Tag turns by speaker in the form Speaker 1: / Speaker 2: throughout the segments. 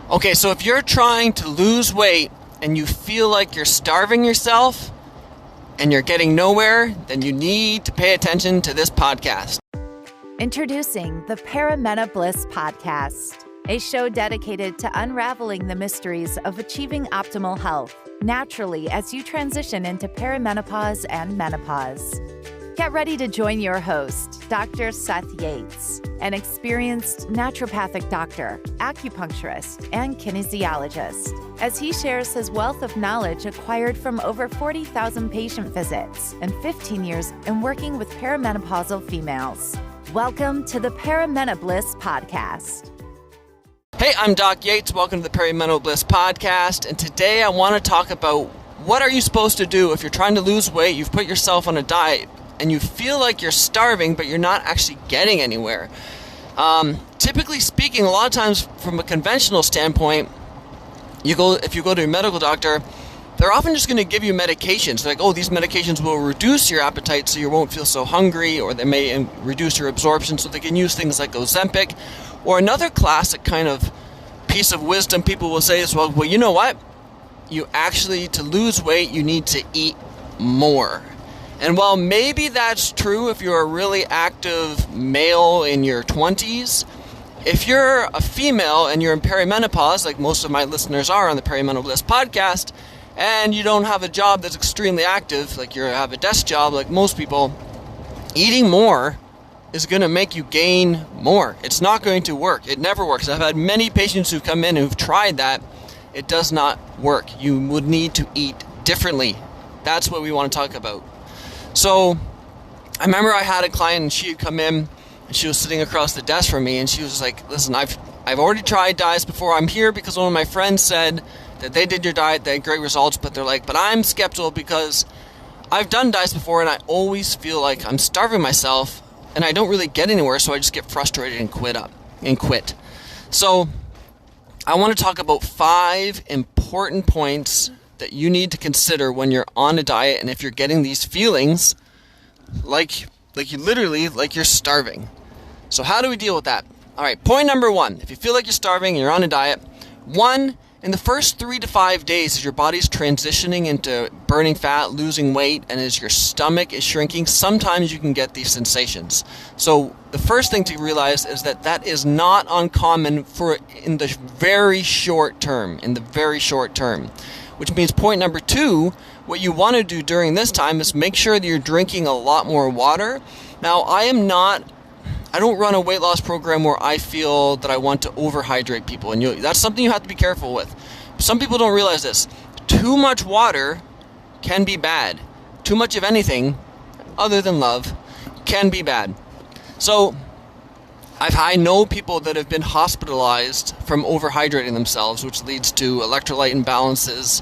Speaker 1: Okay, so if you're trying to lose weight and you feel like you're starving yourself and you're getting nowhere, then you need to pay attention to this podcast.
Speaker 2: Introducing the Paramena Bliss Podcast, a show dedicated to unraveling the mysteries of achieving optimal health naturally as you transition into perimenopause and menopause. Get ready to join your host, Dr. Seth Yates, an experienced naturopathic doctor, acupuncturist, and kinesiologist, as he shares his wealth of knowledge acquired from over 40,000 patient visits and 15 years in working with perimenopausal females. Welcome to the Paramena Bliss Podcast.
Speaker 1: Hey, I'm Doc Yates. Welcome to the Paramena Bliss Podcast. And today I want to talk about what are you supposed to do if you're trying to lose weight, you've put yourself on a diet, and you feel like you're starving, but you're not actually getting anywhere. Typically speaking, a lot of times from a conventional standpoint, if you go to a medical doctor, they're often just going to give you medications. Like, oh, these medications will reduce your appetite so you won't feel so hungry, or they may reduce your absorption, so they can use things like Ozempic. Or another classic kind of piece of wisdom people will say is, well, you know what? You actually, to lose weight, you need to eat more. And while maybe that's true if you're a really active male in your 20s, if you're a female and you're in perimenopause, like most of my listeners are on the Paramena Bliss podcast, and you don't have a job that's extremely active, like you have a desk job like most people, eating more is going to make you gain more. It's not going to work. It never works. I've had many patients who've come in who've tried that. It does not work. You would need to eat differently. That's what we want to talk about. So I remember I had a client and she had come in and she was sitting across the desk from me and she was like, listen, I've already tried diets before. I'm here because one of my friends said that they did your diet, they had great results, but they're like, but I'm skeptical because I've done diets before and I always feel like I'm starving myself and I don't really get anywhere, so I just get frustrated and quit. So I want to talk about 5 important points that you need to consider when you're on a diet and if you're getting these feelings like you're starving. So how do we deal with that? All right, point number 1. If you feel like you're starving and you're on a diet, in the first 3 to 5 days as your body's transitioning into burning fat, losing weight, and as your stomach is shrinking, sometimes you can get these sensations. So the first thing to realize is that is not uncommon in the very short term, which means point number 2, what you want to do during this time is make sure that you're drinking a lot more water. Now, I don't run a weight loss program where I feel that I want to overhydrate people, and that's something you have to be careful with. Some people don't realize this. Too much water can be bad. Too much of anything, other than love, can be bad. So, I know people that have been hospitalized from overhydrating themselves, which leads to electrolyte imbalances.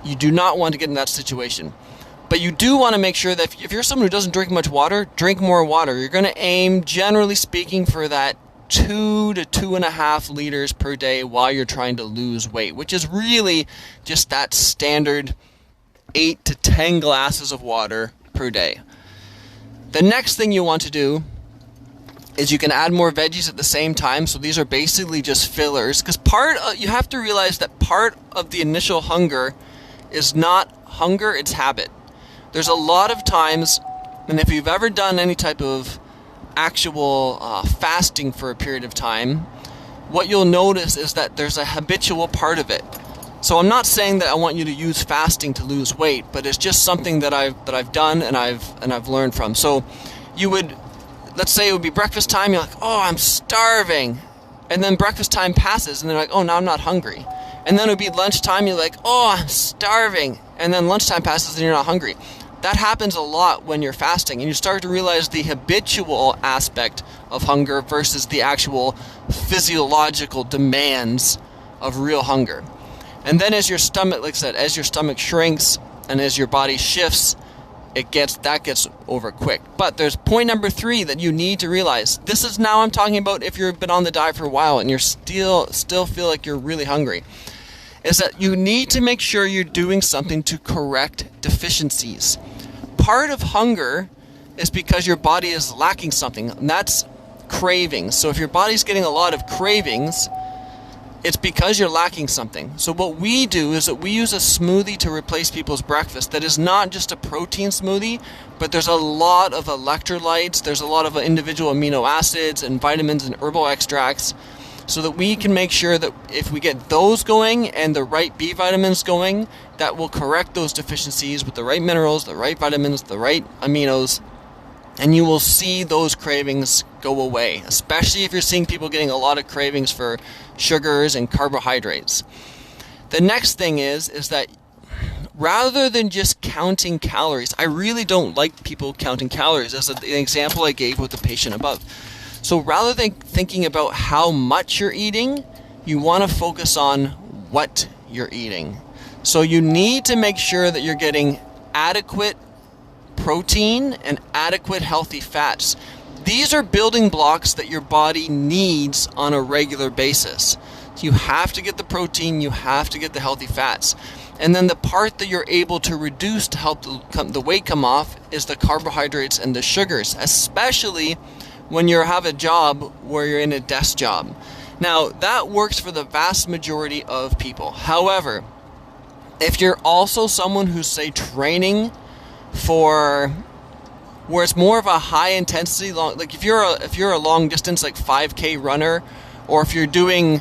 Speaker 1: You do not want to get in that situation. But you do want to make sure that if you're someone who doesn't drink much water, drink more water. You're going to aim, generally speaking, for that 2 to 2.5 liters per day while you're trying to lose weight, which is really just that standard 8 to 10 glasses of water per day. The next thing you want to do is you can add more veggies at the same time. So these are basically just fillers, because you have to realize that part of the initial hunger is not hunger, it's habit. There's a lot of times, and if you've ever done any type of actual fasting for a period of time, what you'll notice is that there's a habitual part of it. So I'm not saying that I want you to use fasting to lose weight, but it's just something that I've done and I've learned from. So let's say it would be breakfast time, you're like, oh, I'm starving. And then breakfast time passes and they're like, oh, now I'm not hungry. And then it would be lunchtime, you're like, oh, I'm starving. And then lunchtime passes and you're not hungry. That happens a lot when you're fasting, and you start to realize the habitual aspect of hunger versus the actual physiological demands of real hunger. And then as your stomach, like I said, as your stomach shrinks and as your body shifts, that gets over quick. But there's point number 3 that you need to realize. This is now I'm talking about if you've been on the diet for a while and you're still feel like you're really hungry, is that you need to make sure you're doing something to correct deficiencies. Part of hunger is because your body is lacking something, and that's cravings. So if your body's getting a lot of cravings, it's because you're lacking something. So what we do is that we use a smoothie to replace people's breakfast that is not just a protein smoothie, but there's a lot of electrolytes, there's a lot of individual amino acids and vitamins and herbal extracts, so that we can make sure that if we get those going and the right B vitamins going, that will correct those deficiencies with the right minerals, the right vitamins, the right aminos, and you will see those cravings go away, especially if you're seeing people getting a lot of cravings for sugars and carbohydrates. The next thing is that rather than just counting calories, I really don't like people counting calories, as an example I gave with the patient above. So rather than thinking about how much you're eating, you want to focus on what you're eating. So you need to make sure that you're getting adequate protein and adequate healthy fats. These are building blocks that your body needs on a regular basis. You have to get the protein, you have to get the healthy fats. And then the part that you're able to reduce to help the weight come off is the carbohydrates and the sugars, especially when you have a job where you're in a desk job. Now, that works for the vast majority of people. However, if you're also someone who's, say, training for where it's more of a high intensity like if you're a long distance like 5K runner, or if you're doing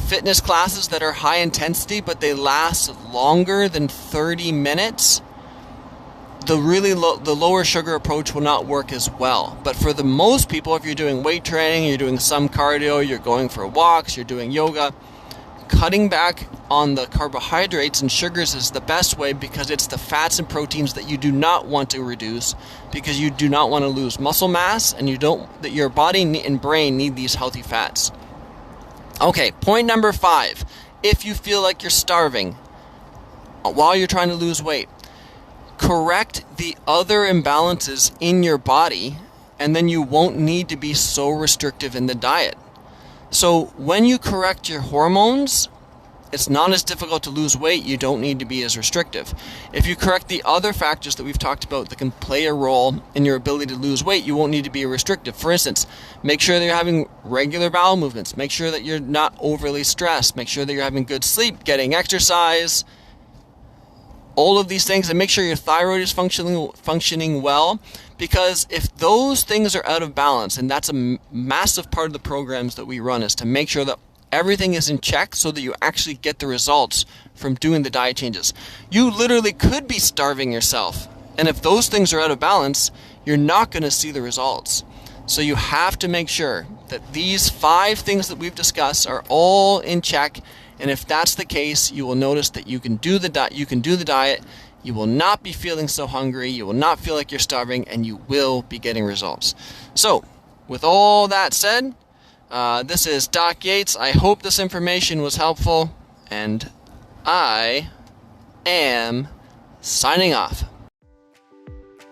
Speaker 1: fitness classes that are high intensity but they last longer than 30 minutes, the lower sugar approach will not work as well. But for the most people, if you're doing weight training, you're doing some cardio, you're going for walks, you're doing yoga, cutting back on the carbohydrates and sugars is the best way, because it's the fats and proteins that you do not want to reduce, because you do not want to lose muscle mass, and that your body and brain need these healthy fats. Okay, point number 5. If you feel like you're starving while you're trying to lose weight, correct the other imbalances in your body, and then you won't need to be so restrictive in the diet. So when you correct your hormones, it's not as difficult to lose weight. You don't need to be as restrictive. If you correct the other factors that we've talked about that can play a role in your ability to lose weight, you won't need to be restrictive. For instance, make sure that you're having regular bowel movements. Make sure that you're not overly stressed. Make sure that you're having good sleep, getting exercise, all of these things, and make sure your thyroid is functioning well, because if those things are out of balance, and that's a massive part of the programs that we run, is to make sure that everything is in check so that you actually get the results from doing the diet changes. You literally could be starving yourself, and if those things are out of balance, you're not going to see the results. So you have to make sure that these 5 things that we've discussed are all in check. And if that's the case, you will notice that you can do the diet, you will not be feeling so hungry, you will not feel like you're starving, and you will be getting results. So, with all that said, this is Doc Yates. I hope this information was helpful, and I am signing off.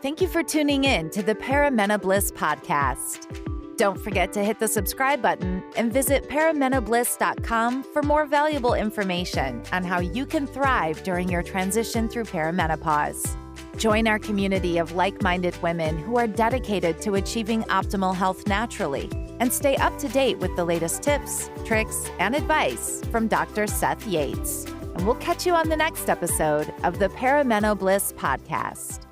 Speaker 2: Thank you for tuning in to the Paramena Bliss podcast. Don't forget to hit the subscribe button and visit paramenobliss.com for more valuable information on how you can thrive during your transition through perimenopause. Join our community of like-minded women who are dedicated to achieving optimal health naturally, and stay up to date with the latest tips, tricks, and advice from Dr. Seth Yates. And we'll catch you on the next episode of the Paramena Bliss podcast.